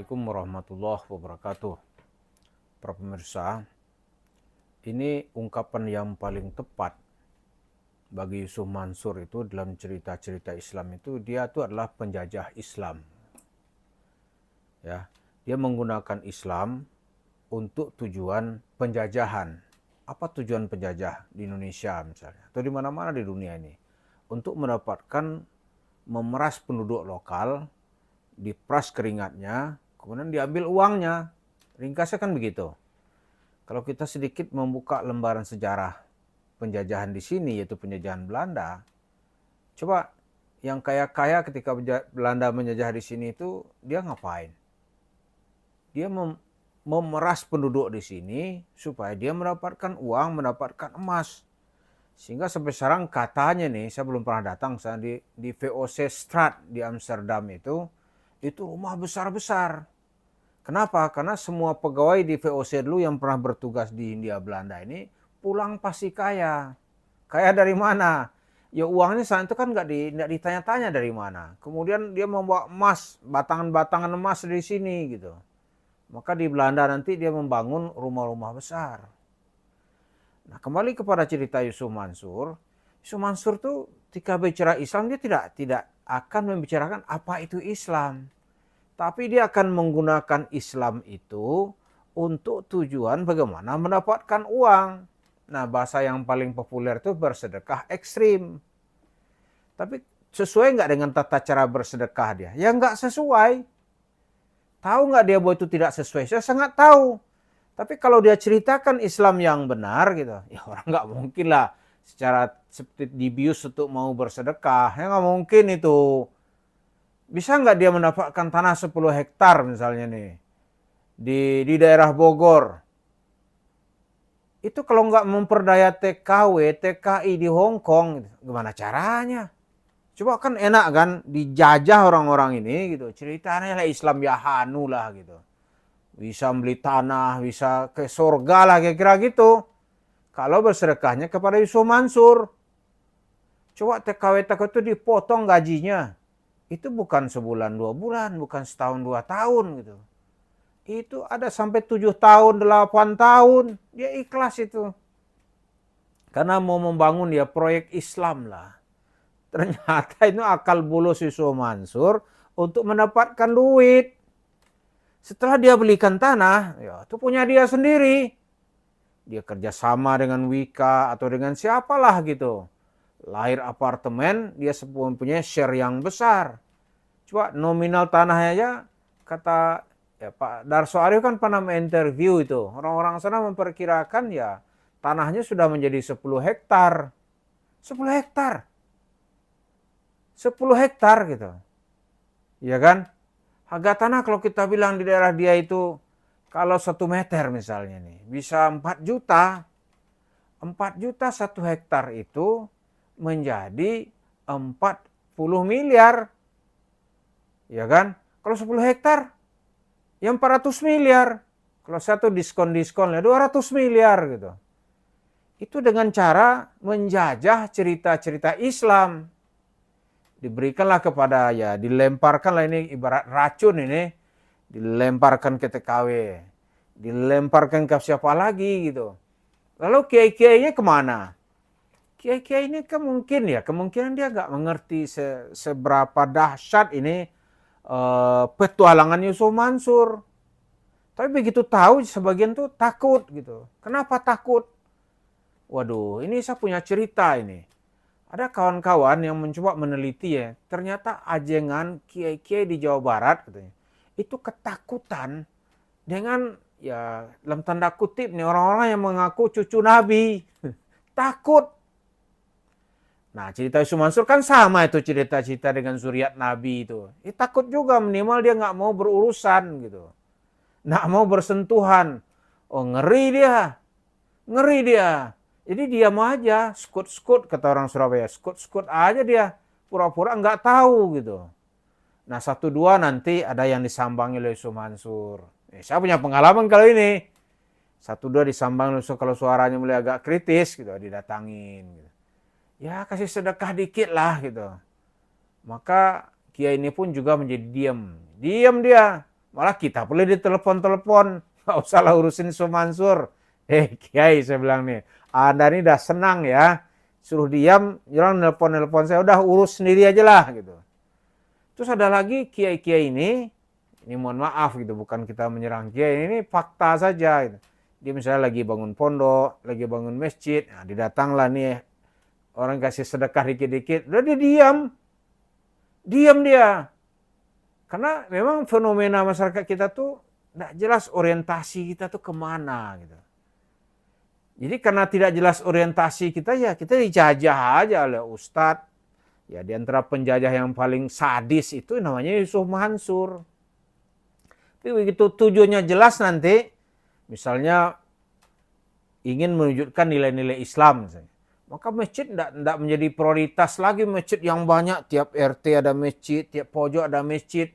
Assalamualaikum warahmatullahi wabarakatuh. Para pemirsa, ini ungkapan yang paling tepat bagi Yusuf Mansur itu dalam cerita-cerita Islam itu, dia itu adalah penjajah Islam. Ya, dia menggunakan Islam untuk tujuan penjajahan. Apa tujuan penjajah di Indonesia misalnya, atau di mana-mana di dunia ini? Untuk mendapatkan memeras penduduk lokal, diperas keringatnya, kemudian diambil uangnya. Ringkasnya kan begitu. Kalau kita sedikit membuka lembaran sejarah penjajahan di sini, yaitu penjajahan Belanda, coba yang kaya-kaya ketika Belanda menjajah di sini itu, dia ngapain? Dia memeras penduduk di sini supaya dia mendapatkan uang, mendapatkan emas. Sehingga sampai sekarang katanya nih, saya belum pernah datang, saya di VOC Straat di Amsterdam itu rumah besar-besar. Kenapa? Karena semua pegawai di VOC dulu yang pernah bertugas di Hindia Belanda ini pulang pasti kaya. Kaya dari mana? Ya uangnya saat itu kan nggak ditanya-tanya dari mana. Kemudian dia membawa emas, batangan-batangan emas dari sini gitu. Maka di Belanda nanti dia membangun rumah-rumah besar. Nah, kembali kepada cerita Yusuf Mansur. Yusuf Mansur tuh ketika bicara Islam dia tidak akan membicarakan apa itu Islam. Tapi dia akan menggunakan Islam itu untuk tujuan bagaimana mendapatkan uang. Nah, bahasa yang paling populer itu bersedekah ekstrim. Tapi sesuai nggak dengan tata cara bersedekah dia? Ya nggak sesuai. Tahu nggak dia bahwa itu tidak sesuai? Saya sangat tahu. Tapi kalau dia ceritakan Islam yang benar gitu, ya orang nggak mungkin lah secara seperti dibius untuk mau bersedekah. Ya nggak mungkin itu. Bisa nggak dia mendapatkan tanah 10 hektar misalnya nih di daerah Bogor? Itu kalau nggak memperdaya TKW, TKI di Hong Kong, gimana caranya? Coba kan enak kan dijajah orang-orang ini gitu. Ceritanya lah Islam ya hanu lah gitu. Bisa beli tanah, bisa ke surga lah kira-kira gitu. Kalau bersedekahnya kepada Yusuf Mansur. Coba TKW-TKW itu dipotong gajinya. Itu bukan sebulan 2 bulan, bukan setahun 2 tahun gitu. Itu ada sampai 7 tahun, 8 tahun. Dia ikhlas itu. Karena mau membangun ya proyek Islam lah. Ternyata itu akal bulus Yusuf Mansur untuk mendapatkan duit. Setelah dia belikan tanah, ya itu punya dia sendiri. Dia kerjasama dengan Wika atau dengan siapalah gitu. Lahir apartemen, dia punya share yang besar. Coba nominal tanahnya aja, kata ya, Pak Darso Aryo kan pernah menginterview itu. Orang-orang sana memperkirakan ya tanahnya sudah menjadi 10 hektar. 10 hektar. 10 hektar gitu. Ya kan? Harga tanah kalau kita bilang di daerah dia itu kalau 1 meter misalnya nih bisa 4 juta. 4 juta 1 hektar itu menjadi 40 miliar. Ya kan? Kalau 10 hektar ya 400 miliar. Kalau satu diskon-diskon ya 200 miliar gitu. Itu dengan cara menjajah cerita-cerita Islam. Diberikanlah kepada ya, dilemparkanlah ini ibarat racun ini, dilemparkan ke TKW, dilemparkan ke siapa lagi gitu. Lalu kiai-kiainya kemana? Kiai-kiai ini kemungkinan dia nggak mengerti seberapa dahsyat ini petualangan Yusuf Mansur. Tapi begitu tahu sebagian tuh takut gitu. Kenapa takut? Waduh, ini saya punya cerita ini. Ada kawan-kawan yang mencoba meneliti ya, ternyata ajengan kiai-kiai di Jawa Barat katanya, itu ketakutan dengan ya dalam tanda kutip nih orang-orang yang mengaku cucu Nabi. Takut. Nah cerita Yusuf Mansur kan sama itu cerita-cerita dengan zuriat Nabi itu. Takut juga minimal dia nggak mau berurusan gitu. Nggak mau bersentuhan. Oh ngeri dia. Ngeri dia. Jadi diam aja, skut-skut kata orang Surabaya, skut-skut aja dia, pura-pura nggak tahu gitu. Nah 1-2 nanti ada yang disambangi oleh Yusuf Mansur. Saya punya pengalaman kalau ini. 1-2 disambangi oleh Yusuf, kalau suaranya mulai agak kritis gitu, didatangin. Gitu. Ya kasih sedekah dikit lah gitu. Maka kiai ini pun juga menjadi diam. Diam dia, Malah kita boleh ditelepon-telepon. Nggak usah lah urusin Yusuf Mansur. Kiai, saya bilang nih, Anda ini udah senang ya. Suruh diam, jangan nelpon-nelpon saya. Udah urus sendiri aja lah gitu. Terus ada lagi kiai-kiai ini mohon maaf gitu, bukan kita menyerang kiai, ini fakta saja gitu. Dia misalnya lagi bangun pondok, lagi bangun masjid, nah didatanglah nih orang kasih sedekah dikit-dikit, udah dia diam dia. Karena memang fenomena masyarakat kita tuh tidak jelas orientasi kita tuh kemana gitu. Jadi karena tidak jelas orientasi kita, ya kita dijajah aja oleh ustadz. Ya di antara penjajah yang paling sadis itu namanya Yusuf Mansur. Tapi begitu tujuannya jelas nanti, misalnya ingin menunjukkan nilai-nilai Islam, misalnya, maka masjid tidak menjadi prioritas lagi. Masjid yang banyak, tiap RT ada masjid, tiap pojok ada masjid.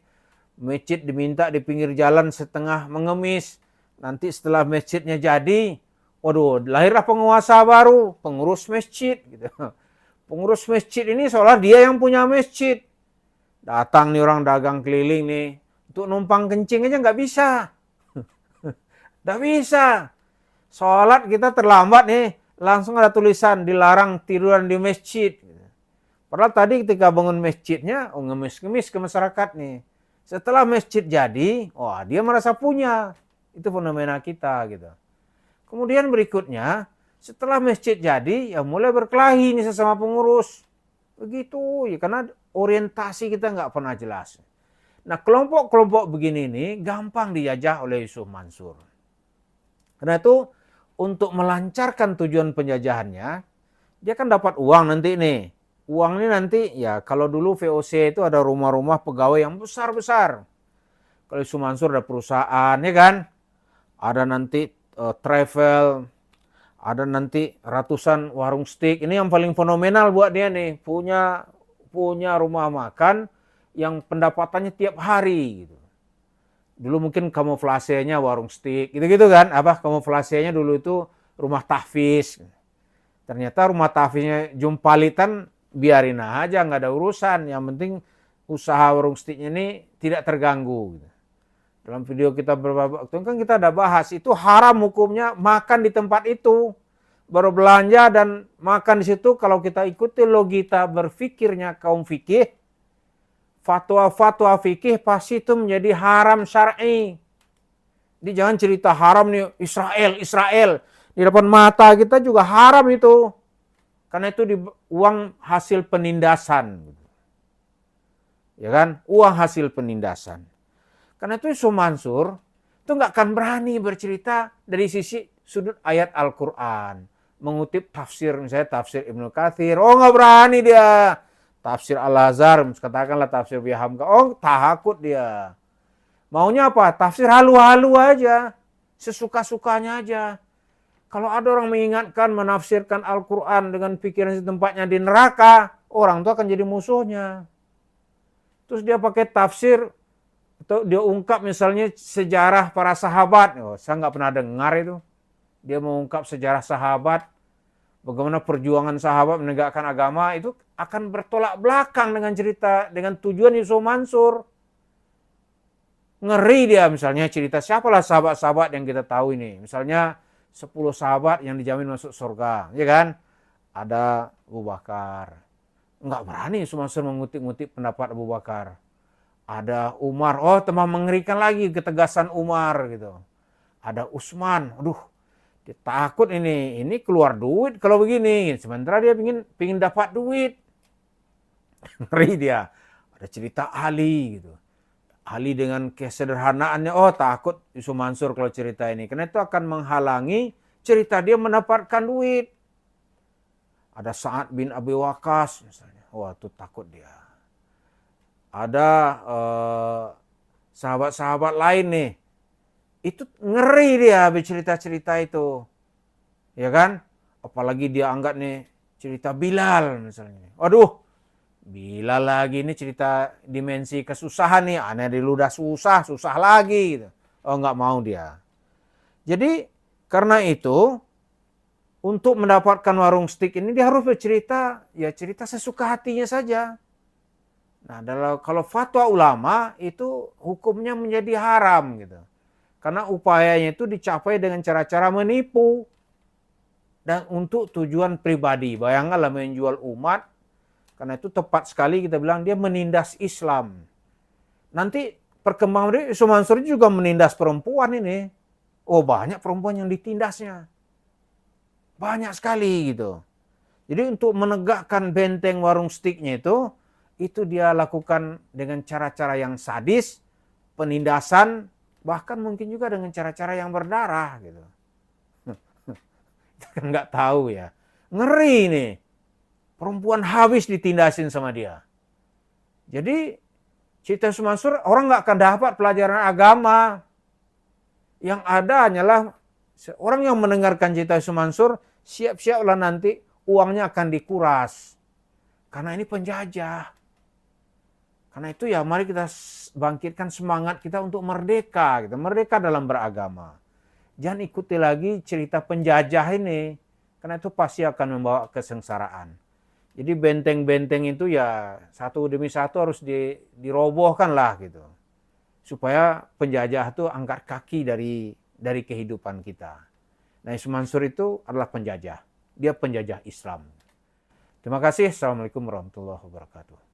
Masjid diminta di pinggir jalan setengah mengemis. Nanti setelah masjidnya jadi, waduh, lahirlah penguasa baru, pengurus masjid gitu. Pengurus masjid ini seolah dia yang punya masjid. Datang nih orang dagang keliling nih, untuk numpang kencing aja nggak bisa. Nggak bisa. Sholat kita terlambat nih, langsung ada tulisan dilarang tiduran di masjid. Padahal tadi ketika bangun masjidnya, ngemis-ngemis ke masyarakat nih. Setelah masjid jadi, wah dia merasa punya. Itu fenomena kita gitu. Kemudian berikutnya, setelah masjid jadi, ya mulai berkelahi nih sesama pengurus. Begitu, ya karena orientasi kita nggak pernah jelas. Nah, kelompok-kelompok begini nih gampang dijajah oleh Yusuf Mansur. Karena itu, untuk melancarkan tujuan penjajahannya, dia kan dapat uang nanti nih. Uang ini nanti, ya kalau dulu VOC itu ada rumah-rumah pegawai yang besar-besar. Kalau Yusuf Mansur ada perusahaan, ya kan? Ada nanti travel, ada nanti ratusan warung steak. Ini yang paling fenomenal buat dia nih. Punya rumah makan yang pendapatannya tiap hari gitu. Dulu mungkin kamuflasenya warung steak gitu-gitu kan. Kamuflasenya dulu itu rumah tahfiz. Ternyata rumah tahfiznya jumpalitan, biarin aja, nggak ada urusan. Yang penting usaha warung steaknya ini tidak terganggu gitu. Dalam video kita beberapa waktu kan kita ada bahas, itu haram hukumnya makan di tempat itu. Baru belanja dan makan di situ, kalau kita ikuti logika berfikirnya kaum fikih, fatwa-fatwa fikih pasti itu menjadi haram syar'i. Jadi jangan cerita haram nih Israel. Di depan mata kita juga haram itu. Karena itu uang hasil penindasan. Ya kan? Uang hasil penindasan. Karena itu Yusuf Mansur itu nggak akan berani bercerita dari sisi sudut ayat Al-Quran. Mengutip tafsir, misalnya tafsir Ibnu Katsir. Oh nggak berani dia. Tafsir Al-Azhar, katakanlah tafsir Buya Hamka. Oh takut dia. Maunya apa? Tafsir halu-halu aja. Sesuka-sukanya aja. Kalau ada orang mengingatkan, menafsirkan Al-Quran dengan pikiran tempatnya di neraka, orang itu akan jadi musuhnya. Terus dia pakai tafsir, atau dia ungkap misalnya sejarah para sahabat. Saya nggak pernah dengar itu. Dia mengungkap sejarah sahabat, bagaimana perjuangan sahabat menegakkan agama, itu akan bertolak belakang dengan cerita, dengan tujuan Yusuf Mansur. Ngeri dia misalnya cerita siapalah sahabat-sahabat yang kita tahu ini. Misalnya 10 sahabat yang dijamin masuk surga, ya kan? Ada Abu Bakar. Enggak berani Yusuf Mansur mengutip-ngutip pendapat Abu Bakar. Ada Umar, tambah mengerikan lagi ketegasan Umar gitu. Ada Utsman, aduh, dia takut ini keluar duit kalau begini. Sementara dia pingin dapat duit. Ngeri dia. Ada cerita Ali gitu. Ali dengan kesederhanaannya, takut Yusuf Mansur kalau cerita ini. Karena itu akan menghalangi cerita dia mendapatkan duit. Ada Sa'ad bin Abi Waqqas misalnya. Itu takut dia. Ada sahabat-sahabat lain nih. Itu ngeri dia bercerita-cerita itu. Ya kan? Apalagi dia anggap nih cerita Bilal misalnya. Waduh, Bilal lagi ini cerita dimensi kesusahan nih. Aneh dulu udah susah lagi gitu. Nggak mau dia. Jadi karena itu, untuk mendapatkan warung steak ini dia harus bercerita, ya cerita sesuka hatinya saja. Nah, kalau fatwa ulama itu hukumnya menjadi haram gitu. Karena upayanya itu dicapai dengan cara-cara menipu dan untuk tujuan pribadi. Bayangkanlah menjual umat, karena itu tepat sekali kita bilang dia menindas Islam. Nanti perkembangan dia, Yusuf Mansur juga menindas perempuan ini. Oh, banyak perempuan yang ditindasnya. Banyak sekali gitu. Jadi untuk menegakkan benteng warung stiknya itu dia lakukan dengan cara-cara yang sadis, penindasan, bahkan mungkin juga dengan cara-cara yang berdarah gitu. Kita kan nggak tahu ya. Ngeri nih. Perempuan habis ditindasin sama dia. Jadi Cita Yusuf Mansur orang nggak akan dapat pelajaran agama. Yang ada hanyalah orang yang mendengarkan Cita Yusuf Mansur, siap-siaplah nanti uangnya akan dikuras. Karena ini penjajah. Karena itu ya mari kita bangkitkan semangat kita untuk merdeka. Gitu. Merdeka dalam beragama. Jangan ikuti lagi cerita penjajah ini. Karena itu pasti akan membawa kesengsaraan. Jadi benteng-benteng itu ya satu demi satu harus dirobohkan lah gitu. Supaya penjajah itu angkat kaki dari kehidupan kita. Nah, Yusuf Mansur itu adalah penjajah. Dia penjajah Islam. Terima kasih. Assalamualaikum warahmatullahi wabarakatuh.